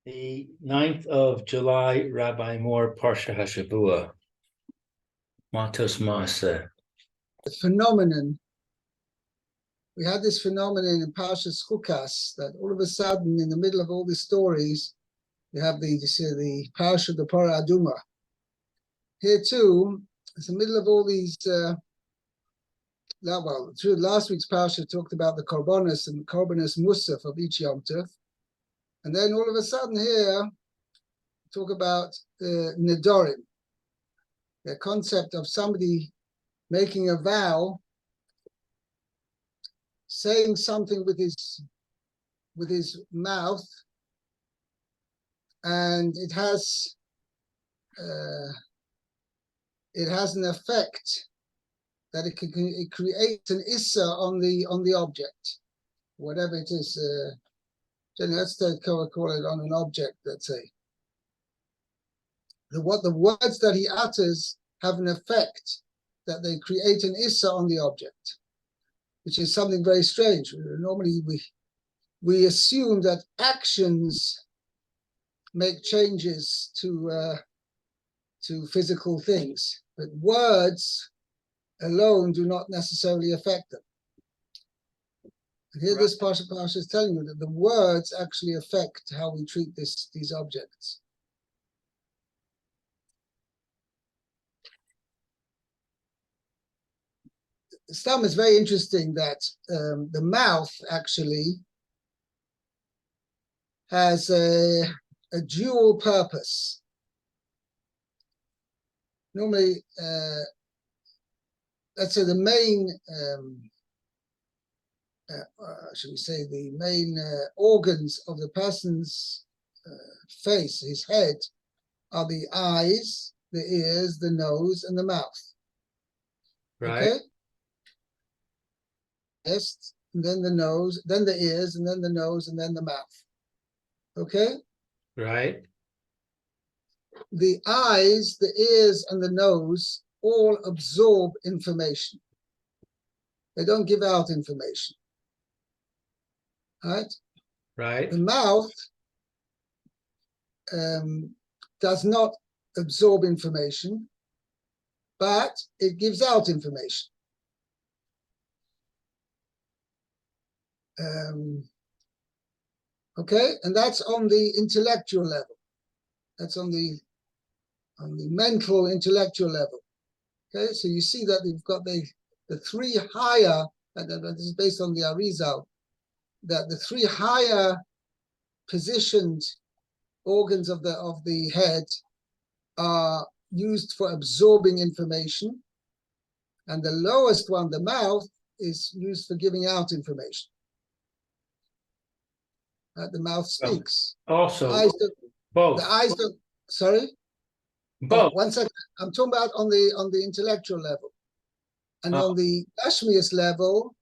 The 9th of July, Rabbi Moore, Parsha Hashavua, Matos Maasei. The phenomenon. We had this phenomenon in Parsha Chukas that all of a sudden, in the middle of all the stories, you have the Parsha, the Parah Aduma. Here too, it's the middle of all these. Last week's Parsha talked about the Korbanos and Korbanos Musaf of each Yom Tov. And then all of a sudden here, talk about Nedorim, the concept of somebody making a vow, saying something with his mouth, and it has an effect that it creates an issa on the object, whatever it is. Let's call it on an object, let's say. The words that he utters have an effect that they create an issa on the object, which is something very strange. Normally we assume that actions make changes to physical things, but words alone do not necessarily affect them. And here, this Parsha is telling you that the words actually affect how we treat these objects. Stam is very interesting that the mouth actually has a dual purpose. Normally, let's say the main, the main organs of the person's face, his head, are the eyes, the ears, the nose, and the mouth. Right. Okay? Yes, and then the nose, then the ears, and then the nose, and then the mouth. Okay? Right. The eyes, the ears, and the nose all absorb information. They don't give out information. Right? Right. The mouth does not absorb information, but it gives out information. Okay, and that's on the intellectual level. That's on the mental, intellectual level. Okay, so you see that you've got the three higher, and this is based on the Arizal, that the three higher positioned organs of the head are used for absorbing information, and the lowest one, the mouth, is used for giving out information. The mouth speaks. Also, both. The eyes don't. Sorry. Both. 1 second. I'm talking about on the intellectual level, and on the Ashmius level,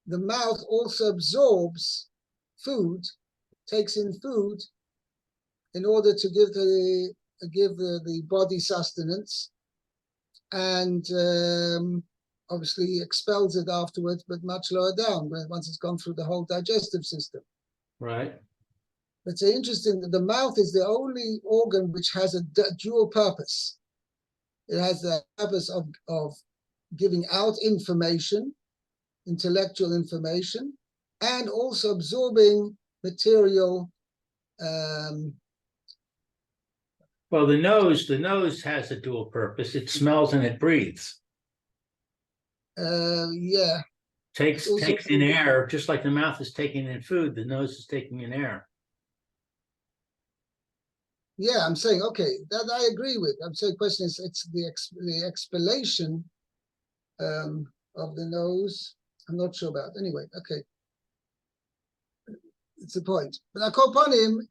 the mouth also absorbs food, takes in food, in order to give the body sustenance, and obviously expels it afterwards, but much lower down once it's gone through the whole digestive system. Right. It's interesting that the mouth is the only organ which has a dual purpose. It has the purpose of giving out information, intellectual information, and also absorbing material. Well, the nose has a dual purpose. It smells and it breathes. Yeah. Takes in air, just like the mouth is taking in food, the nose is taking in air. Yeah, I'm saying, okay, that I agree with. I'm saying the question is, it's the expellation of the nose. I'm not sure about. Anyway, okay. It's the point. But I call upon him,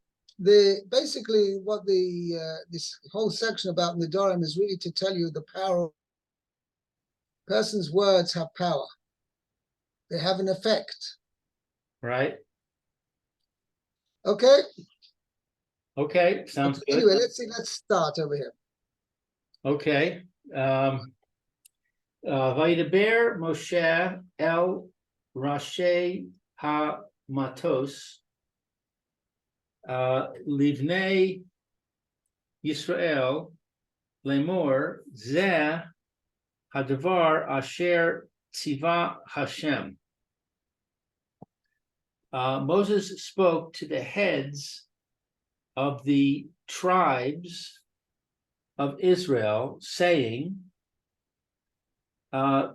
basically what this whole section about Nedorim is really to tell you the power. Person's words have power. They have an effect. Right. Okay. Okay, sounds good. Anyway, let's start over here. Okay. Vayidaber Moshe el Rashi ha Matos Livnei Yisrael lemor zeh hadavar asher tziva Hashem. Moses spoke to the heads of the tribes of Israel, saying,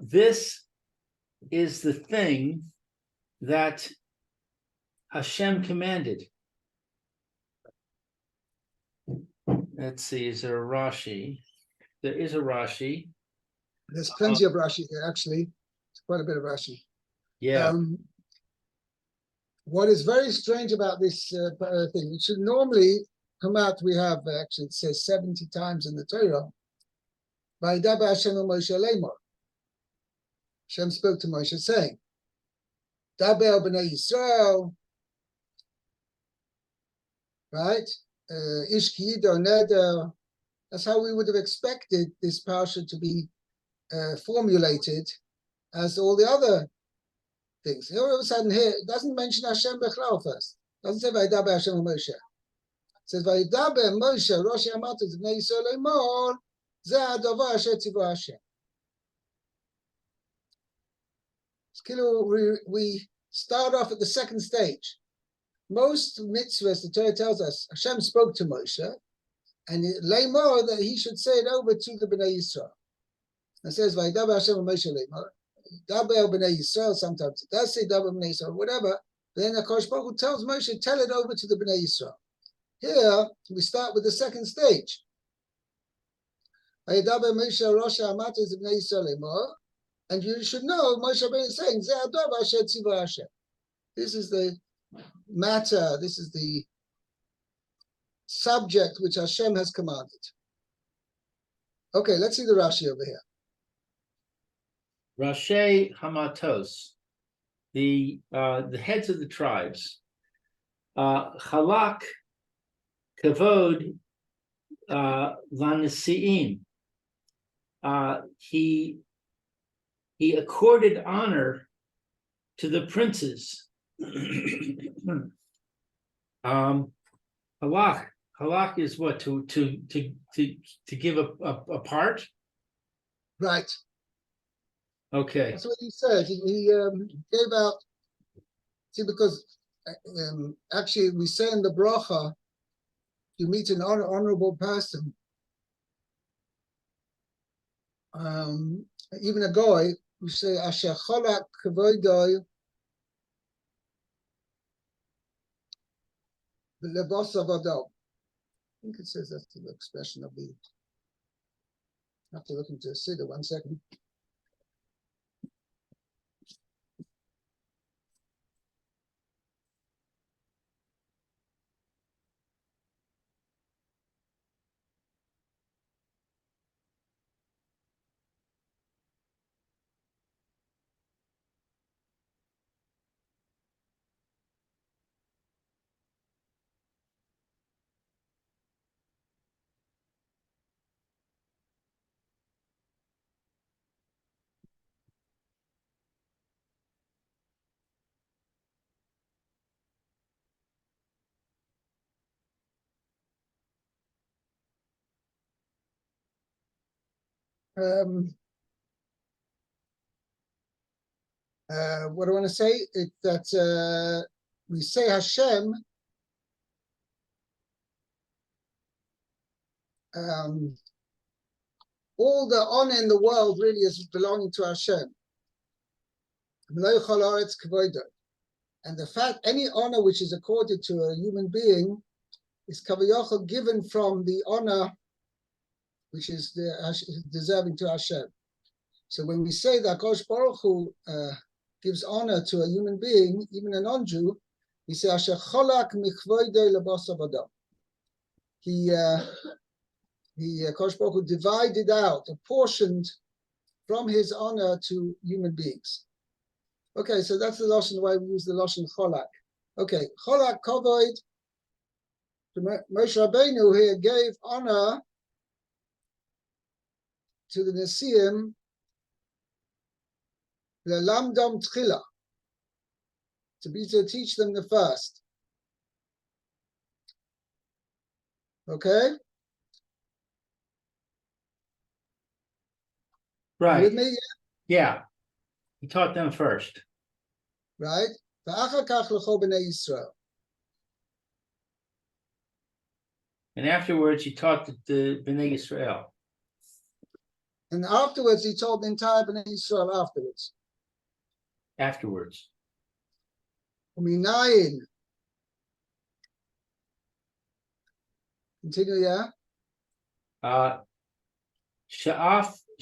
this is the thing that Hashem commanded. Let's see, is there a Rashi? There is a Rashi. There's plenty of Rashi here, actually. It's quite a bit of Rashi. Yeah. What is very strange about this thing, it should normally come out, we have, actually, it says 70 times in the Torah, Vaydaber Hashem el Moshe lemor. Hashem spoke to Moshe saying, Daber b'nei Yisrael, right? Ish ki yido neder. That's how we would have expected this Parsha to be formulated as all the other things. Here, all of a sudden, here, it doesn't mention Hashem Bechlal first. It doesn't say Vaydaber Hashem el Moshe. It says Vaydaber Moshe Rosh Matos b'nei Yisrael lemor zeh hadavar asher tzivah Hashem. We start off at the second stage. Most mitzvahs, the Torah tells us, Hashem spoke to Moshe, and lemor, that he should say it over to the Bnei Yisrael. It says, Vaydaber Hashem Moshe lemor, Daber Bnei Yisrael, sometimes it does say Daber Bnei Yisrael, whatever. Then HaKadosh Baruch Hu tells Moshe, tell it over to the Bnei Yisrael. Here, we start with the second stage. Vaydaber Moshe Rosh Matos b'nei Yisrael lemor. And you should know, Moshe Rabbeinu is saying, Zeh hadavar asher tzivah Hashem. This is the matter, this is the subject which Hashem has commanded. Okay, let's see the Rashi over here. Rashi Hamatos, the heads of the tribes. Chalak kavod lanesiim. He accorded honor to the princes. Halak is what, to give a part? Right. Okay. That's what he said. He gave out. See, because actually we say in the bracha, you meet an honorable person, even a goy, we say asher cholak kavodoy lebos avado. I think it says that's the expression of the. I have to look into a siddur. 1 second. What I want to say is that we say Hashem, all the honor in the world really is belonging to Hashem. And the fact, any honor which is accorded to a human being is kavayachal given from the honor which is deserving to Hashem. So when we say that HaKadosh Baruch Hu gives honor to a human being, even a non-Jew, we say Asher cholak michvoidei lebos avado. HaKadosh Baruch Hu divided out, apportioned from his honor to human beings. Okay, so that's the lashon why we use the lashon cholak. Okay, cholak kavod. Moshe Rabbeinu here gave honor to the Nesiim, lelamdam tchila, to teach them the first. Okay, Right. with me? Yeah. He taught them first. Right? ואחר כך לכל בני ישראל. And afterwards, he taught the Bnei Israel. And afterwards, he told the entire Bnei Israel afterwards. Afterwards. ומנין. Continue, yeah?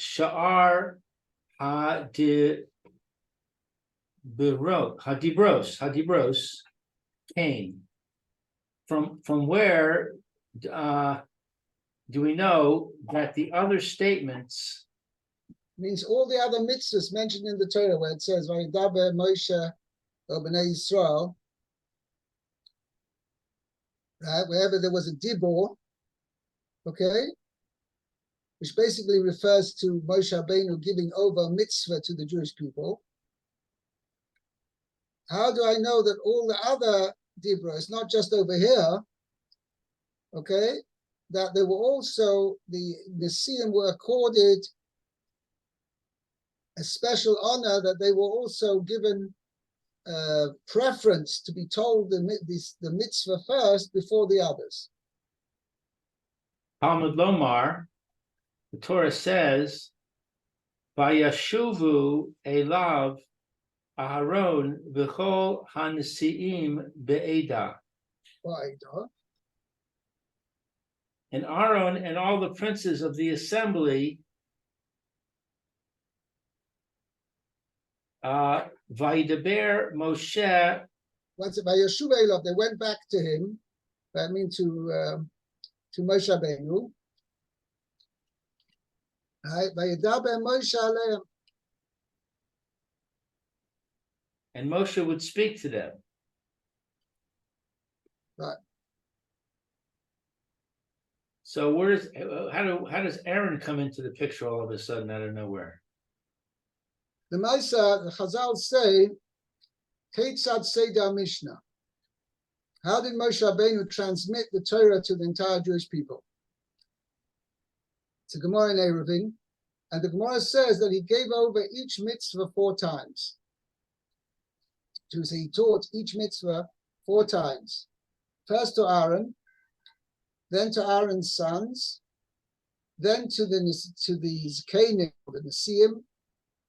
Sha'ar hadibros came. From where do we know that the other statements Means all the other mitzvahs mentioned in the Torah where it says, Vayidaber Moshe o Bnei Yisrael, right? Wherever there was a dibor, okay? Which basically refers to Moshe Rabbeinu giving over mitzvah to the Jewish people. How do I know that all the other dibros, not just over here, okay, that they were also, the Nisim were accorded a special honor, that they were also given preference to be told the mitzvah first before the others. Talmud Lomar, the Torah says, Vayashuvu elav Aharon v'chol hanesiim be'eda. And Aaron and all the princes of the assembly Vayidaber Moshe. Once Vayashuv elav, they went back to him. I mean to Moshe Rabbeinu. Right? Vayidaber Moshe aleim. And Moshe would speak to them. Right. So how does Aaron come into the picture all of a sudden out of nowhere? The Maasei, the Chazal say, Keitzad Seder Mishnah. How did Moshe Rabbeinu transmit the Torah to the entire Jewish people? It's a Gemara in Eruvin, and the Gemara says that he gave over each mitzvah 4 times. So he taught each mitzvah 4 times. First to Aaron, then to Aaron's sons, then to the Zekanim, the Nesiim.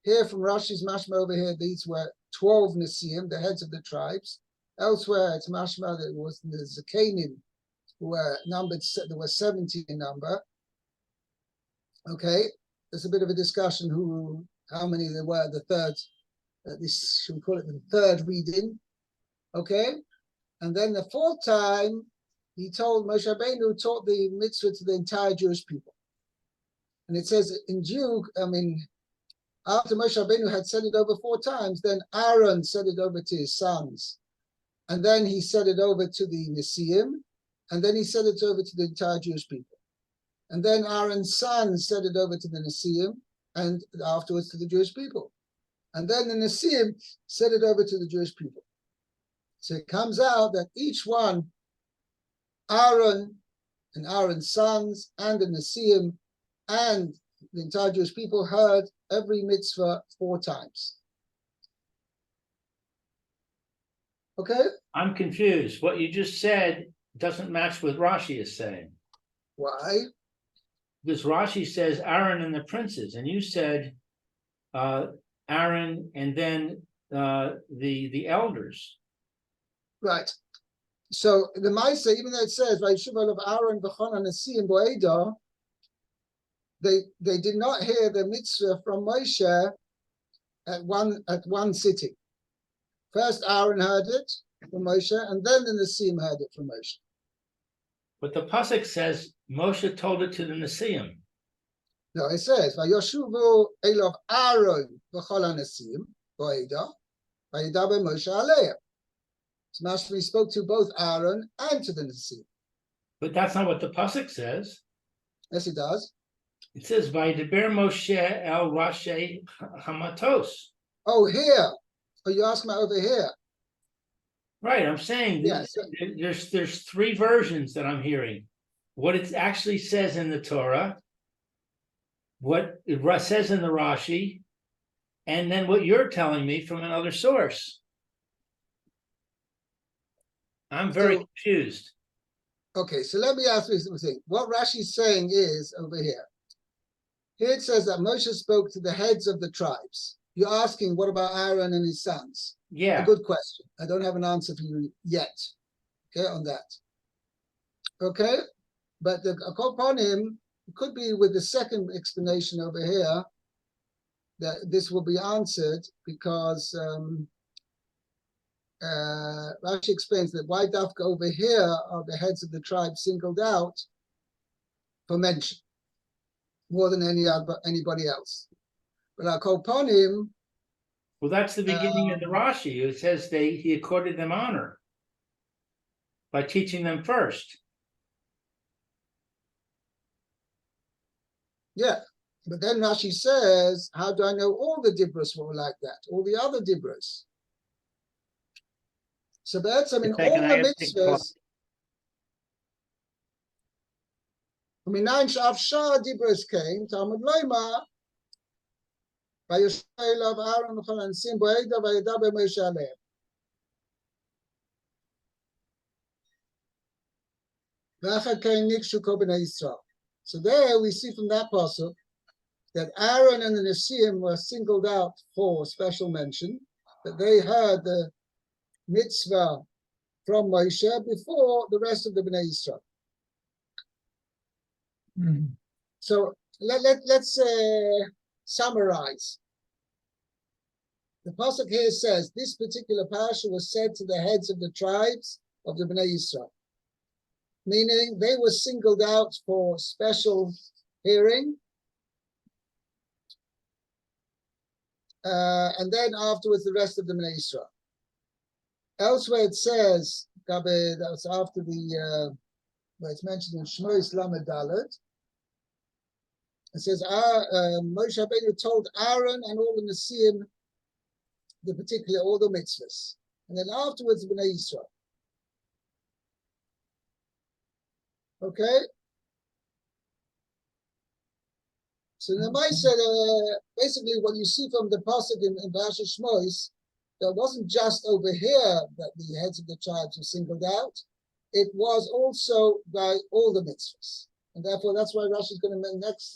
Here from Rashi's mashma over here, these were 12 Nesiim, the heads of the tribes. Elsewhere, it's mashma that it was the Zekanim who were numbered, there were 70 in number. Okay, there's a bit of a discussion how many there were, the third, this, should we call it the third reading? Okay, and then the 4th time, he told Moshe Rabbeinu taught the mitzvah to the entire Jewish people. And it says after Moshe Rabbeinu had said it over 4 times, then Aaron said it over to his sons. And then he said it over to the Nesiim. And then he said it over to the entire Jewish people. And then Aaron's sons said it over to the Nesiim and afterwards to the Jewish people. And then the Nesiim said it over to the Jewish people. So it comes out that each one, Aaron and Aaron's sons and the Nesiim and the entire Jewish people heard every mitzvah 4 times. Okay? I'm confused. What you just said doesn't match what Rashi is saying. Why? Because Rashi says Aaron and the princes, and you said Aaron and then the elders. Right. So the Maasei, even though it says Vayishuv of Aaron v'chon Nesiim bo'eda, they did not hear the mitzvah from Moshe at one sitting. First Aaron heard it from Moshe, and then the Nesiim heard it from Moshe. But the pasuk says Moshe told it to the Nesiim. No, it says Vayoshuvu elav Aaron v'chol Nesiim bo'eda, Vayidaber Moshe aleim. So Mashmi spoke to both Aaron and to the Nesiim. But that's not what the pasuk says. Yes, it does. It says Vayidaber Moshe el Rashi Matos. Oh, here. Oh, you asked me over here. Right, I'm saying Yes. there's 3 versions that I'm hearing. what it actually says in the Torah, what it says in the Rashi, and then what you're telling me from another source. I'm very confused. Okay, so let me ask you something. What Rashi's saying is over here. Here it says that Moshe spoke to the heads of the tribes. You're asking, what about Aaron and his sons? Yeah. A good question. I don't have an answer for you yet. Okay, on that. Okay, but upon him, it could be with the second explanation over here that this will be answered because Rashi explains that why Dafka over here are the heads of the tribe singled out for mention more than anybody else. But upon him. Well, that's the beginning of the Rashi. It says he accorded them honor by teaching them first. Yeah, but then Rashi says, how do I know all the Dibros were like that? All the other Dibros. So that's, I mean, all the mitzvahs. I mean, 9 Shav Shah Dibros came, Talmud Loima, Vayoshaelav Aaron Chanan Sim Boeda Vayedaber Moshe Aleim. So there we see from that pasuk that Aaron and the Nesiim were singled out for special mention, that they heard the mitzvah from Moshe before the rest of the Bnei Yisrael. So let's summarize. The pasuk here says this particular parsha was said to the heads of the tribes of the Bnei Yisrael, meaning they were singled out for special hearing. And then afterwards, the rest of the Bnei Yisrael. Elsewhere, it says, that's after the, where it's mentioned in Shmois Lamed Dalet, it says, Moshe Rabbeinu told Aaron and all the Nesiim, all the mitzvahs. And then afterwards, the Bnei Yisrael. Okay? So the Maasei, basically what you see from the pasuk in Parsha Shmois, that wasn't just over here that the heads of the tribes were singled out, it was also by all the mitzvahs. And therefore that's why Rashi is going to next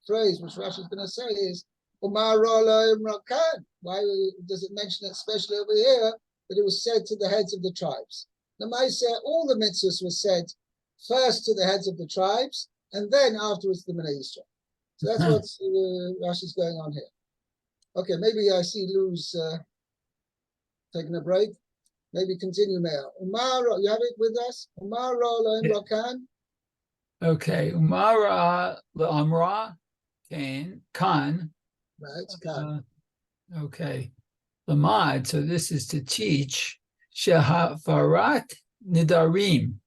phrase, which Rashi is going to say is, why does it mention it especially over here that it was said to the heads of the tribes? The Maasei, all the mitzvahs were said first to the heads of the tribes, and then afterwards the Bnei Yisrael. So that's what Rashi's going on here. Okay, maybe I see Lou's taking a break. Maybe continue, Mayor. Umar, you have it with us? Umar Elohim Rakan. Okay, Umar Amra Khan. Right, Khan. Okay, Lamad. So this is to teach Shehafarat Nidarim.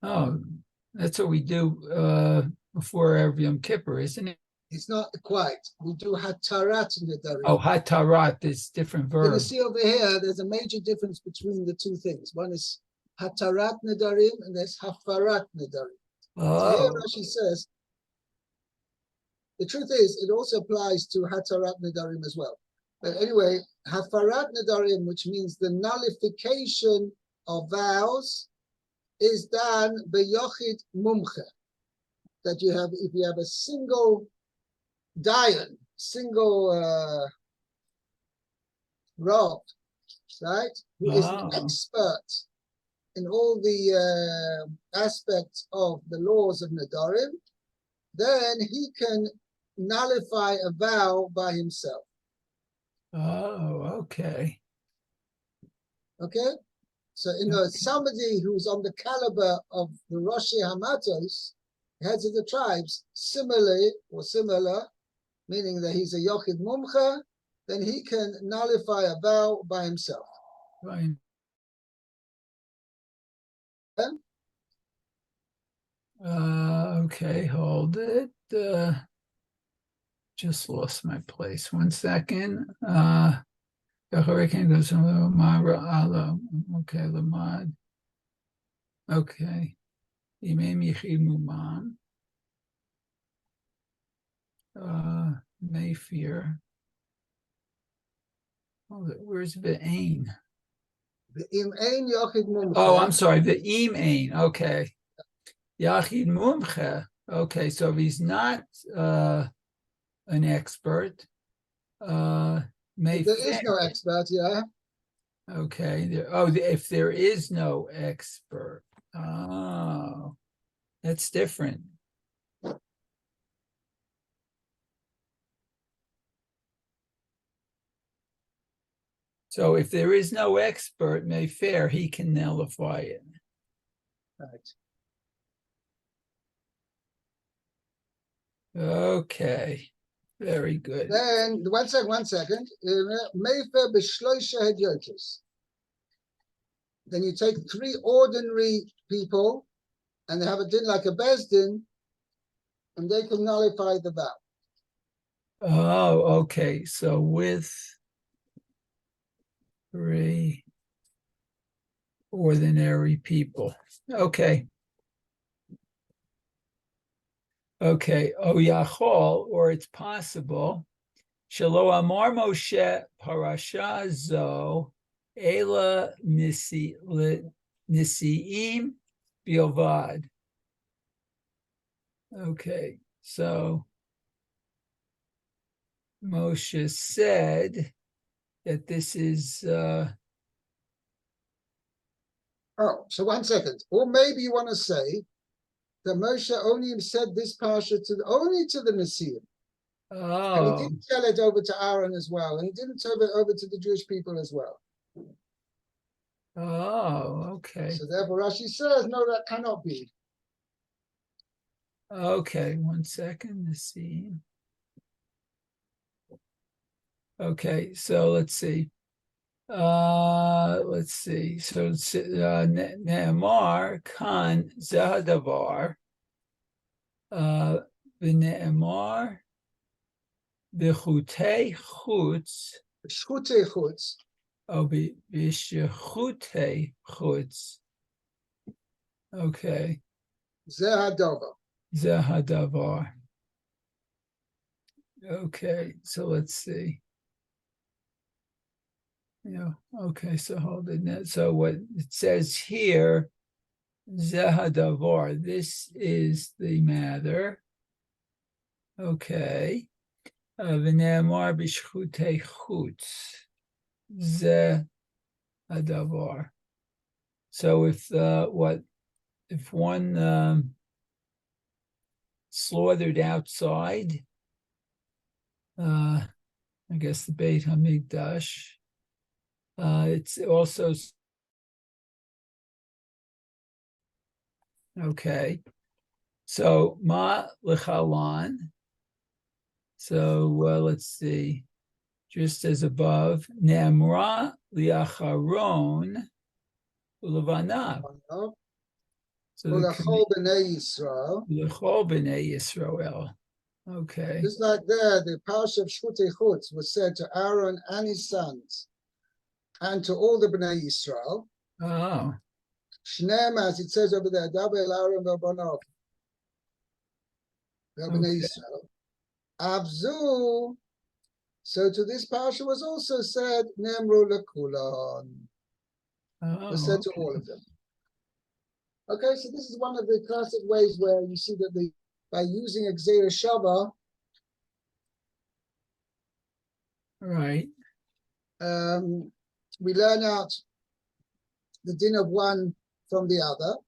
Oh, that's what we do before every Yom Kippur, isn't it? It's not quite. We do Hatarat Nidarim. Oh, Hatarat, there's different verbs. You're going to see over here, there's a major difference between the two things. One is Hatarat Nidarim, and there's Hafarat Nidarim. Oh. So here Rashi says, the truth is, it also applies to Hatarat Nidarim as well. But anyway, Hafarat Nidarim, which means the nullification of vows, is done beyochid mumche. That you have, if you have a single dayan, single Rav, right, who is an expert in all the aspects of the laws of Nadarim, then he can nullify a vow by himself. Oh, okay. Okay? So, somebody who's on the caliber of the Rashi Matos, heads of the tribes, similar, meaning that he's a Yochid Mumcha, then he can nullify a vow by himself. Right. Okay, hold it. Just lost my place. 1 second. Okay, Lamad. Okay. Imem Yichid Mumam. Mayfair. Oh, where's the ain? Im ein Yochid Mumche. Oh, I'm sorry, the im ain. Okay. Yachid Mumche. Okay, so if he's not an expert, There is no expert, yeah. Okay. If there is no expert. Oh, that's different. So if there is no expert, Mayfair, he can nullify it. Right. Okay. Very good. Then, one second. Mayfair b'shloisha hedyotis. Then you take 3 ordinary people, and they have a din like a bezdin, and they can nullify the vow. Oh, okay. So with 3 ordinary people. Okay. Okay. Oh, Yachol, or it's possible. Shelo Amar Moshe Parasha Zo Ela Nisiim Bilvad. Okay, so Moshe said that this is Oh, so 1 second. Or maybe you want to say that Moshe only said this parsha only to the Nesiim. And he didn't tell it over to Aaron as well. And he didn't tell it over to the Jewish people as well. Okay. So therefore Rashi says, no, that cannot be. Okay, 1 second to see. Okay, so let's see. Let's see. So Ne'emar kan zahadavar v'ne'emar b'chutei chutz Shchutei chutz. or b'shechutei chutz. Okay. Zehadova. Zahadavar. Okay, so let's see. Yeah, okay, so hold it. So what it says here, Zehadavar, this is the matter. Okay. V'ne'emar b'shchutei chutz. Zehadavar. So if one slaughtered outside, I guess the Beit Hamikdash, it's also okay. So ma lechalan. So let's see. Just as above, ne'amra liacharon ulevanav. So Ulachol b'nei Yisrael. l'chol b'nei Yisrael. Okay. Just like there, the parsha of Shchutei chutz was said to Aaron and his sons, and to all the b'nei Yisrael. Oh. Shneim, as it says over there, Daber el Aaron v'banov. B'nei Yisrael. Avzu. So to this parsha was also said, Nemru lekulan. Was said to all of them. Okay, so this is one of the classic ways where you see that by using a Gzeira Shava, Right. we learn out the din of one from the other.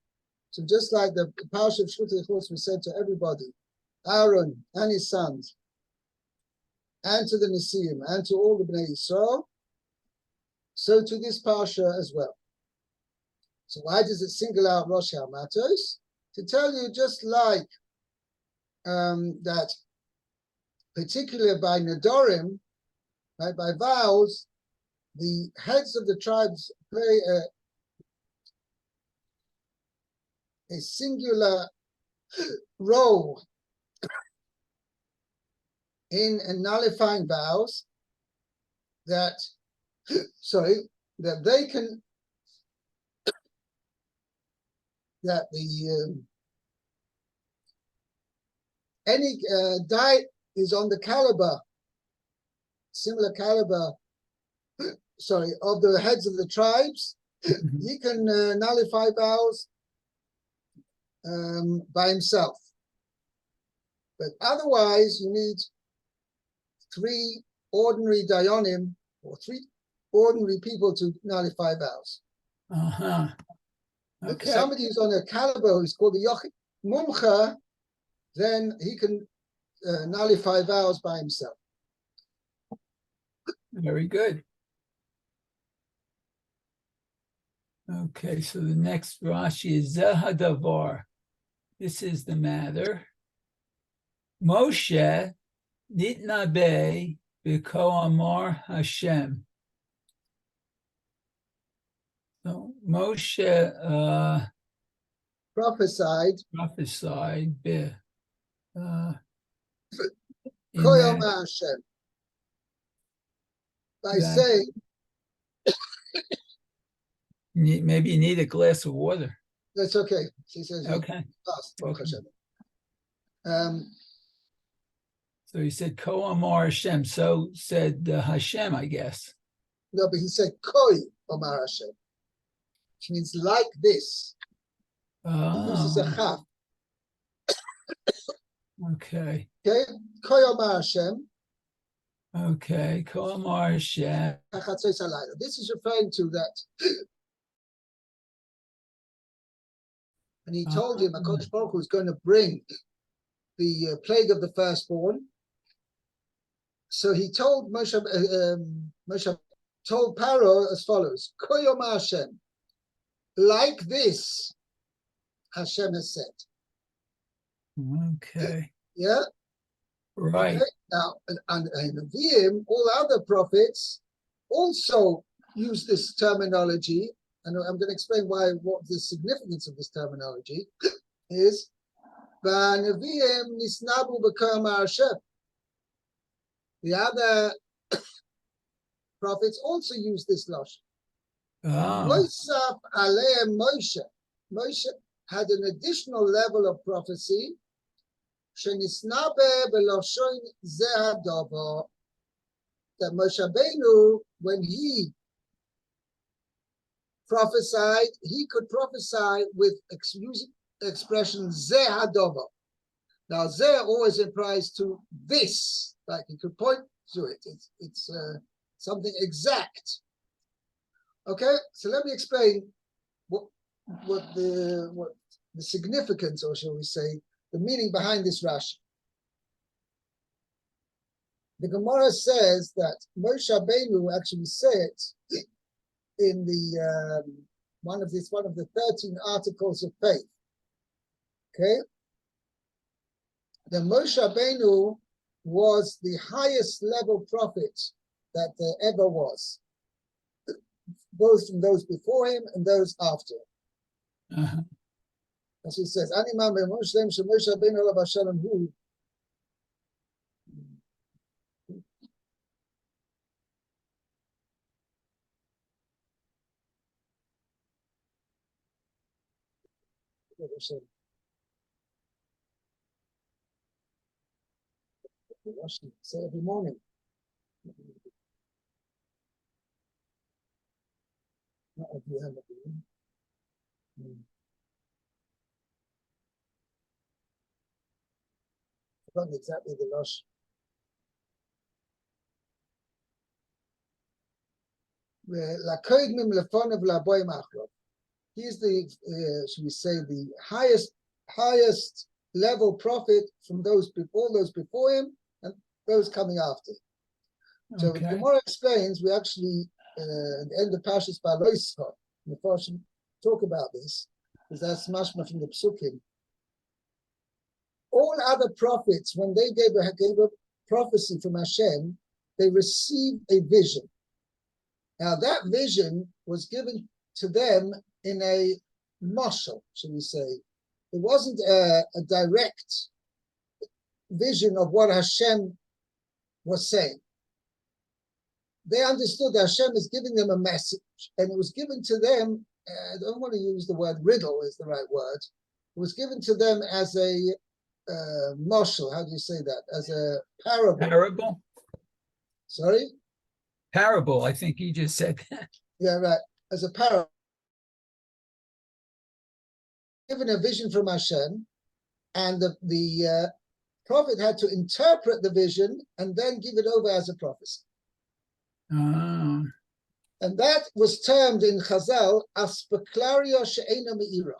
So just like the parsha of Shchutei chutz was said to everybody, Aaron and his sons, and to the Nesiim, and to all the Bnei Yisrael, so to this parsha as well. So why does it single out Rosh Matos? To tell you, just like that, particularly by Nedorim, right, by vows, the heads of the tribes play a singular role in nullifying vows that, that they can, that the any die is on the caliber, similar caliber, of the heads of the tribes, he can nullify vows by himself. But otherwise, you need 3 ordinary dayanim, or 3 ordinary people to nullify vows. Okay. If somebody who's on a caliber who's called the Yochid Mumcha, then he can nullify vows by himself. Very good. Okay, so the next Rashi is Zehadavar. This is the matter. Moshe nitnabe b'ko amar Hashem. So Moshe Prophesied, prophesied in Koyom that- Hashem, by that- saying, maybe you need a glass of water. that's okay. He says, Okay. fast, Baruch Okay. Hashem. So he said Ko Amar Hashem. So said Hashem, I guess. No, but he said Koi Omar Hashem, which means like this. He uses a chaf. Okay. Okay, Koi Omar Hashem. Okay. Ko Amar Hashem. This is referring to that. And he told him, HaKadosh Baruch Hu was going to bring the plague of the firstborn. So he told Moshe told Paro as follows: Koyom Hashem, like this, Hashem has said. Okay. Yeah. Right. Okay? Now, and Nevi'im, all other prophets also use this terminology, and I'm going to explain what the significance of this terminology is. Nevi'im nisnabu b'koyom Hashem. The other prophets also use this lashon. Mosaf aleim Moshe. Moshe had an additional level of prophecy. Shenisnabe b'lashon zeh hadavar. That Moshe Rabbeinu, when he prophesied, he could prophesy with using the expression zeh hadavar. Now, zeh always implies to this, like you could point to it. It's something exact. Okay, so let me explain what the significance, or shall we say, the meaning behind this Rashi. The Gemara says that Moshe Rabbeinu actually said in the one of the 13 articles of faith. Okay, the Moshe Rabbeinu was the highest level prophet that there ever was, both from those before him and those after. As he says, Animam Moshe Rabbeinu olav hashalom hu. Say every morning. Not every end of the room. Forgotten exactly the Rosh. He's the, should we say, the highest level prophet from all those before him and those coming after. So Okay. the Gemara explains, we actually, at the end of Parshas Baloischa, the Parsha talk about this, because that's mashma from the Psukim. All other prophets, when they gave a prophecy from Hashem, they received a vision. Now that vision was given to them in a mashal, should we say. It wasn't a direct vision of what Hashem was saying. They understood that Hashem is giving them a message, and it was given to them, I don't want to use the word riddle is the right word. It was given to them as a moshel, how do you say that? As a parable. Parable? Sorry? Parable, I think he just said that. Yeah, right. As a parable. Given a vision from Hashem, and the prophet had to interpret the vision and then give it over as a prophecy. Oh, And that was termed in Chazal aspeklario she'ena me'ira.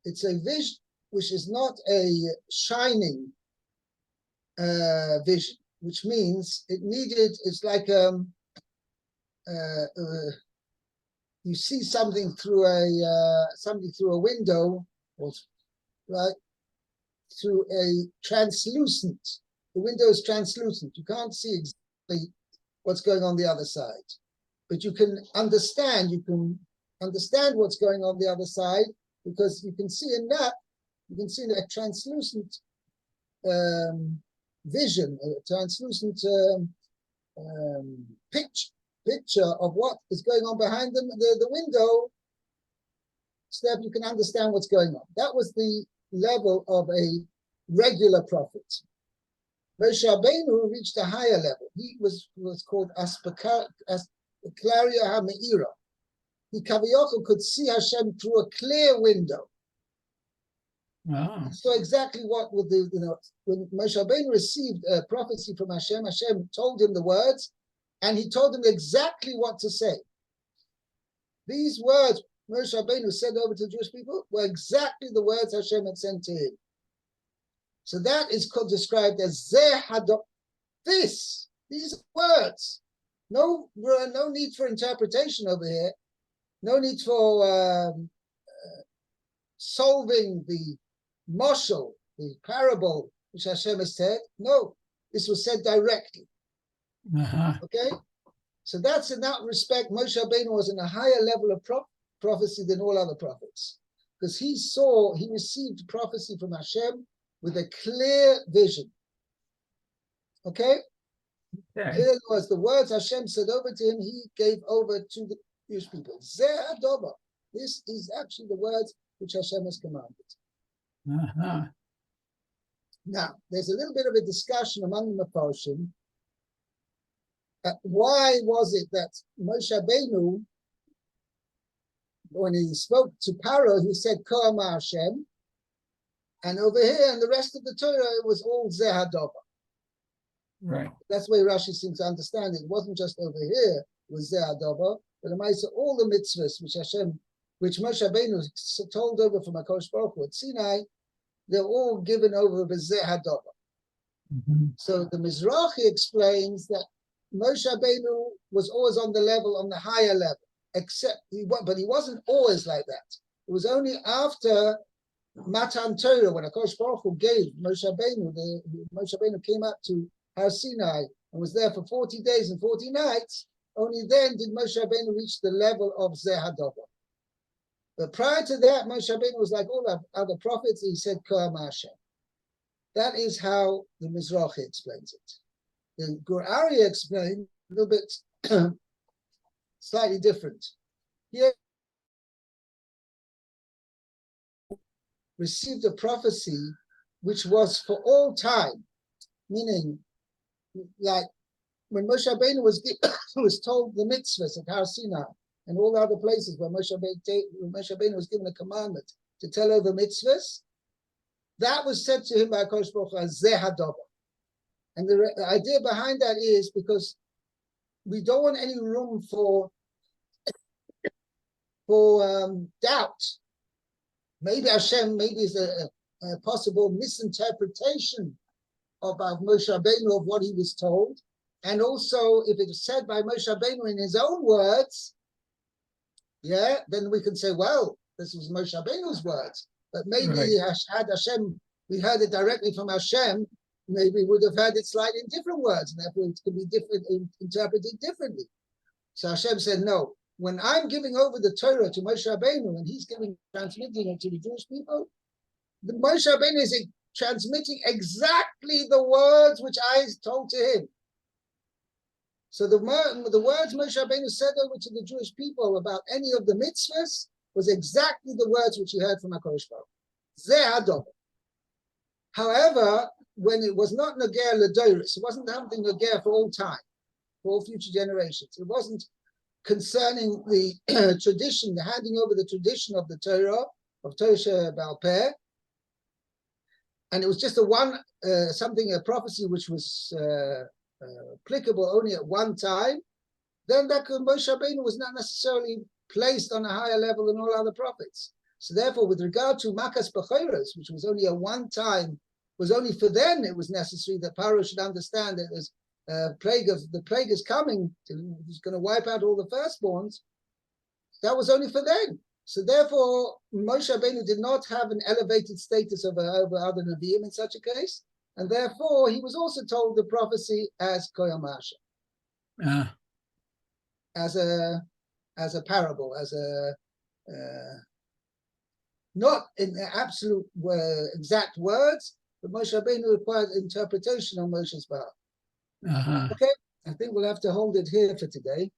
It's a vision which is not a shining vision, which means it's like you see something through a window, or right, through a translucent. The window is translucent. You can't see exactly what's going on the other side, but you can understand. You can understand what's going on the other side because you can see in that. You can see in a translucent vision, a translucent picture of what is going on behind them, the window, so that you can understand what's going on. That was the level of a regular prophet. Moshe Rabbeinu reached a higher level. He was called Aspeklaria HaMe'ira. He Kaviyachol could see Hashem through a clear window. wow. So exactly what would when Moshe Rabbeinu received a prophecy from Hashem, Hashem told him the words, and he told him exactly what to say. These words Moshe Rabbeinu said over to the Jewish people were exactly the words Hashem had sent to him. So that is described as Zeh Hadok. These words. No need for interpretation over here. No need for solving the moshel, the parable which Hashem has said. No, this was said directly. Okay, so that's in that respect. Moshe Rabbeinu was in a higher level of prophecy than all other prophets, because he received prophecy from Hashem with a clear vision. Okay, clear was the words Hashem said over to him. He gave over to the Jewish people. Zeh Adova. This is actually the words which Hashem has commanded. Now, there's a little bit of a discussion among the Matos. Why was it that Moshe Rabbeinu, when he spoke to Paro, he said Ko Amar Hashem, and over here in the rest of the Torah it was all Zeh Hadova. Right. That's the way Rashi seems to understand it. It wasn't just over here was Zeh Hadova, but it might say all the mitzvahs which Moshe Rabbeinu told over from HaKadosh Baruch Hu at Sinai, they're all given over by Zeh Hadova. So the Mizrahi explains that Moshe Rabbeinu was always on the higher level, but he wasn't always like that. It was only after Matan Torah, when HaKadosh Baruch Hu gave Moshe Rabbeinu came up to Har Sinai and was there for 40 days and 40 nights, only then did Moshe Rabbeinu reach the level of Zeh Hadova. But prior to that, Moshe Rabbeinu was like all the other prophets. He said, Ko Amar Hashem. That is how the Mizrahi explains it. The Gur Aryeh explained a little bit slightly different. He received a prophecy which was for all time, meaning like when Moshe Rabbeinu was told the mitzvahs at Har Sinai and all the other places where Moshe Rabbeinu was given a commandment to tell over mitzvahs, that was said to him by HaKadosh Baruch Hu as Zeh Hadova. And the idea behind that is because we don't want any room for doubt. Maybe Hashem, is a possible misinterpretation of Moshe Rabbeinu of what he was told. And also, if it is said by Moshe Rabbeinu in his own words, then we can say, well, this was Moshe Rabbeinu's words. But maybe had Hashem, we heard it directly from Hashem, maybe we would have heard it slightly in different words, and therefore it could be interpreted differently. So Hashem said, no, when I'm giving over the Torah to Moshe Rabbeinu, and he's transmitting it to the Jewish people, the Moshe Rabbeinu is transmitting exactly the words which I told to him. So the words Moshe Rabbeinu said over to the Jewish people about any of the mitzvahs was exactly the words which he heard from HaKadosh Baruch Hu. Zeh Hadova. However, when it was not Nagea Ladoris, it wasn't something Nagea for all time, for all future generations. It wasn't concerning the tradition, the handing over the tradition of the Torah, of Torah Baal Peh. And it was just a prophecy which was applicable only at one time. Then that Moshe Rabbeinu was not necessarily placed on a higher level than all other prophets. So therefore, with regard to Makas B'choros, which was only a one time, was only for then it was necessary that Paro should understand that there's the plague is coming, he's going to wipe out all the firstborns. That was only for then. So therefore, Moshe Rabbeinu did not have an elevated status over other Nevi'im in such a case, and therefore he was also told the prophecy as Koyam Masha, as a parable, as not in the absolute exact words, but Moshe Rabbeinu required interpretation on Moshe's behalf. Okay, I think we'll have to hold it here for today.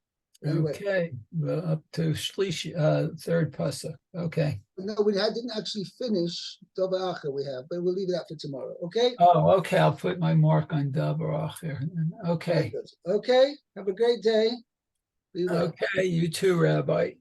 Anyway. Okay, well, up to Shlishi, third Pasuk. Okay. No, we didn't actually finish Dover Acher we have, but we'll leave that for tomorrow. Okay. Oh, okay. I'll put my mark on Dover Acher. Okay. Okay. Have a great day. Be well. Okay. You too, Rabbi.